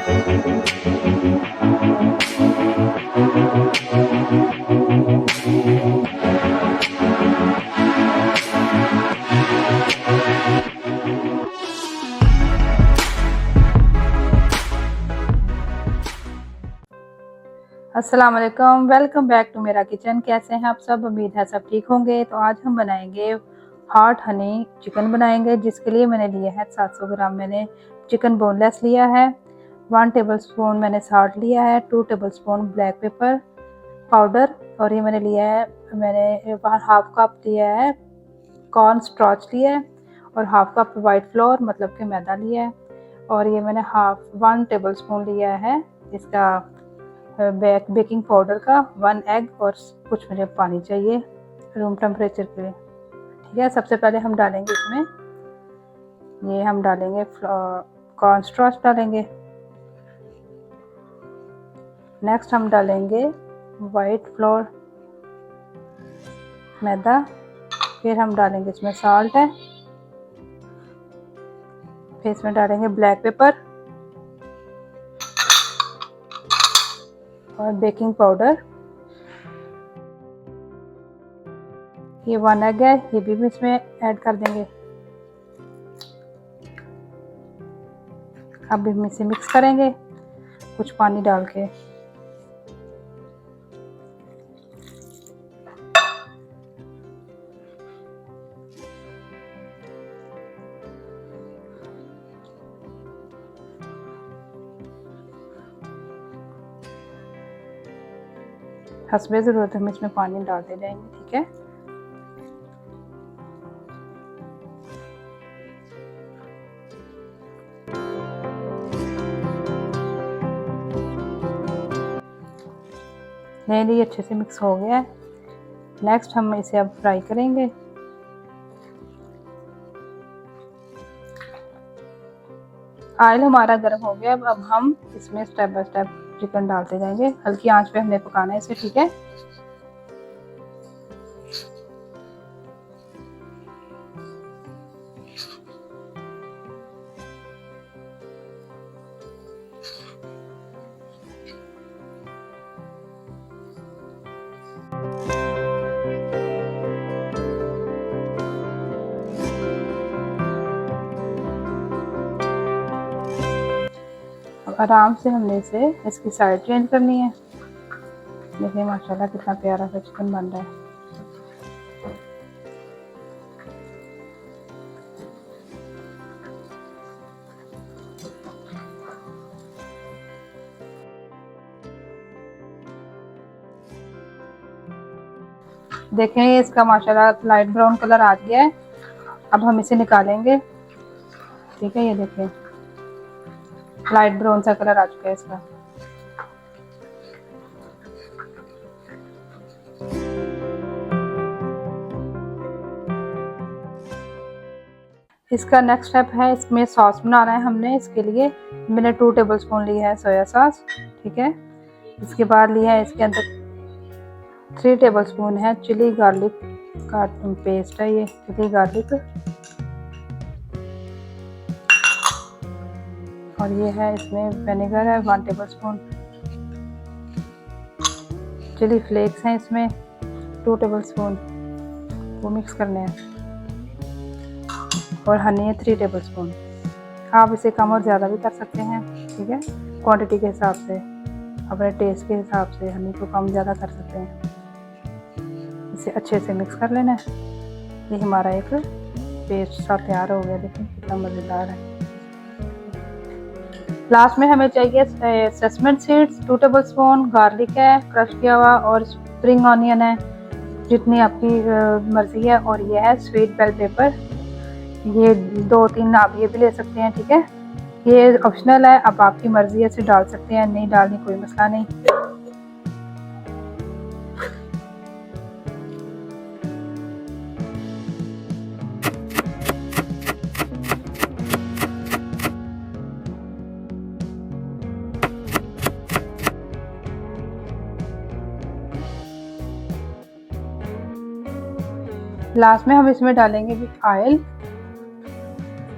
अस्सलाम वालेकुम, welcome back to मेरा किचन। कैसे हैं आप सब? उम्मीद है सब ठीक होंगे। तो आज हम बनाएंगे हॉट हनी चिकन बनाएंगे, जिसके लिए मैंने लिया है 700 ग्राम मैंने चिकन बोनलेस लिया है, 1 टेबलस्पून मैंने साल्ट लिया है, 2 टेबलस्पून ब्लैक पेपर पाउडर, और ये मैंने लिया है, मैंने 1/2 कप लिया है कॉर्न स्टार्च लिया है, और 1/2 कप वाइट फ्लोर मतलब कि मैदा लिया है, और ये मैंने 1 टेबलस्पून लिया है इसका बेकिंग पाउडर का, 1 एग, और कुछ मुझे पानी चाहिए रूम टेम्परेचर के लिए। ठीक है, सबसे पहले हम डालेंगे इसमें, ये हम डालेंगे कॉर्न स्टार्च डालेंगे, नेक्स्ट हम डालेंगे वाइट फ्लोर मैदा, फिर हम डालेंगे इसमें साल्ट है, फिर इसमें डालेंगे ब्लैक पेपर और बेकिंग पाउडर, ये 1 एग है, ये भी इसमें ऐड कर देंगे। अब हम इसे मिक्स करेंगे कुछ पानी डाल के। हस्बे ज़रूरत हम इसमें पानी डालते जाएंगे। ठीक है, नहीं अच्छे से मिक्स हो गया है। नेक्स्ट हम इसे अब फ्राई करेंगे। ऑयल हमारा गर्म हो गया। अब हम इसमें स्टेप बाय स्टेप चिकन डालते जाएंगे, हल्की आंच पे हमने पकाना है इसे। ठीक है, आराम से हमने इसे इसकी साइड चेंज करनी है। देखिए माशाल्लाह कितना प्यारा सा चिकन बन रहा है। देखें इसका माशाल्लाह लाइट ब्राउन कलर आ गया है। अब हम इसे निकालेंगे। ठीक है, ये देखें लाइट ब्राउन सा कलर आ चुका है इसका। इसका नेक्स्ट स्टेप है, इसमें सॉस बनाना है हमने। इसके लिए मैंने 2 टेबलस्पून लिया है सोया सॉस। ठीक है, इसके बाद लिया है इसके अंदर 3 टेबलस्पून है चिली गार्लिक का पेस्ट है, ये चिली गार्लिक, और ये है इसमें विनेगर है 1 टेबलस्पून, चिली फ्लेक्स हैं इसमें 2 टेबलस्पून, वो मिक्स करने हैं, और हनी है 3 टेबलस्पून। आप इसे कम और ज़्यादा भी कर सकते हैं। ठीक है, क्वांटिटी के हिसाब से, अपने टेस्ट के हिसाब से हनी को कम ज़्यादा कर सकते हैं। इसे अच्छे से मिक्स कर लेना है। ये हमारा एक पेस्ट सा तैयार हो गया। देखिए कितना मज़ेदार है। लास्ट में हमें चाहिए सेसमन सीड्स 2 टेबलस्पून, गार्लिक है क्रश किया हुआ, और स्प्रिंग ऑनियन है जितनी आपकी मर्ज़ी है, और ये है स्वीट बेल पेपर, ये 2-3 आप ये भी ले सकते हैं। ठीक है, ये ऑप्शनल है, अब आपकी मर्ज़ी है, इसे डाल सकते हैं, नहीं डालनी कोई मसला नहीं। लास्ट में हम इसमें डालेंगे ऑयल,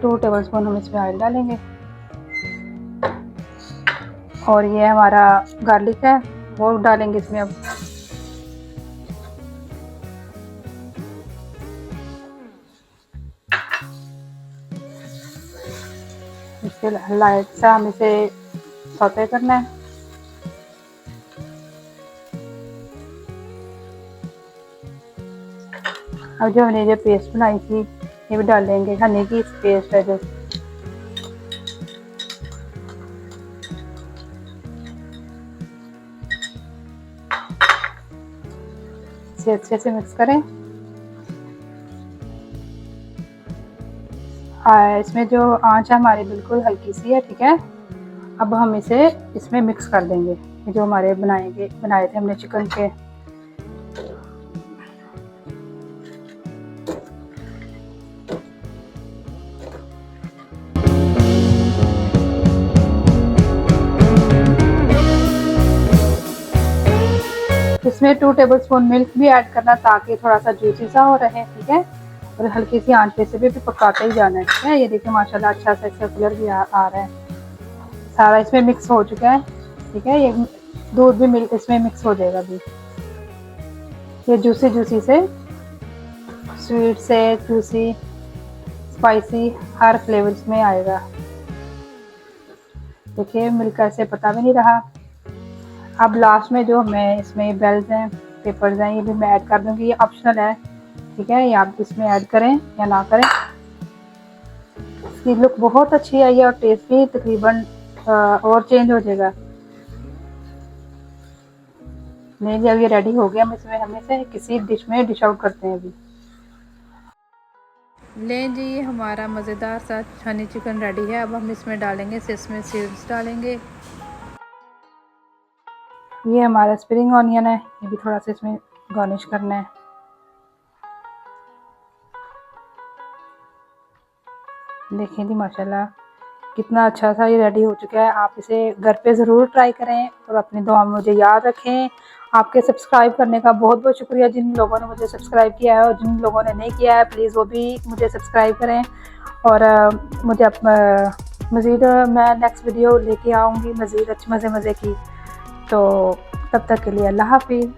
2 टेबलस्पून हम इसमें ऑयल डालेंगे। और ये हमारा गार्लिक है, वो डालेंगे इसमें अब। इसके लाइट सा हम इसे सौते करना है। अब जो हमने जो पेस्ट बनाई थी ये भी डाल देंगे, हनी की पेस्ट है जो। इसे अच्छे से मिक्स करें। इसमें जो आंच है हमारी बिल्कुल हल्की सी है, ठीक है। अब हम इसे इसमें मिक्स कर देंगे, जो हमारे बनाए थे हमने चिकन के। इसमें 2 टेबलस्पून मिल्क भी ऐड करना ताकि थोड़ा सा जूसी सा हो रहे, ठीक है। और हल्की सी आंच पे से भी पकाते ही जाना है, ठीक है। ये देखिए माशाल्लाह अच्छा सा इसका कलर भी आ रहा है। सारा इसमें मिक्स हो चुका है, ठीक है। ये दूध भी मिल्क इसमें मिक्स हो जाएगा अभी। ये जूसी से, स्वीट से जूसी, स्पाइसी, हर फ्लेवर इसमें आएगा। देखिए मिल्क का ऐसे पता भी नहीं रहा। अब लास्ट में जो मैं इसमें बेल्स हैं, पेपर्स हैं, ये भी मैं ऐड कर दूंगी। ये ऑप्शनल है, ठीक है। ये आप इसमें ऐड करें या ना करें। इसकी लुक बहुत अच्छी आई है और टेस्ट भी तकरीबन और चेंज हो जाएगा। नहीं जी, अब ये रेडी हो गया। हम इसे किसी डिश में डिश आउट करते हैं अभी। लें जी, ये हमारा मज़ेदार सा हनी चिकन रेडी है। अब हम इसमें डालेंगे सेसमे सीड्स डालेंगे। ये हमारा स्प्रिंग ऑनियन है, ये भी थोड़ा सा इसमें गार्निश करना है। देखें जी माशाल्लाह कितना अच्छा सा ये रेडी हो चुका है। आप इसे घर पे ज़रूर ट्राई करें और अपनी दुआ में मुझे याद रखें। आपके सब्सक्राइब करने का बहुत बहुत शुक्रिया जिन लोगों ने मुझे सब्सक्राइब किया है, और जिन लोगों ने नहीं किया है प्लीज़ वो भी मुझे सब्सक्राइब करें। और मुझे मज़ीद मैं नेक्स्ट वीडियो लेके आऊँगी मज़ीद अच्छे मज़े की। तो तब तक के लिए अल्लाह हाफिज़।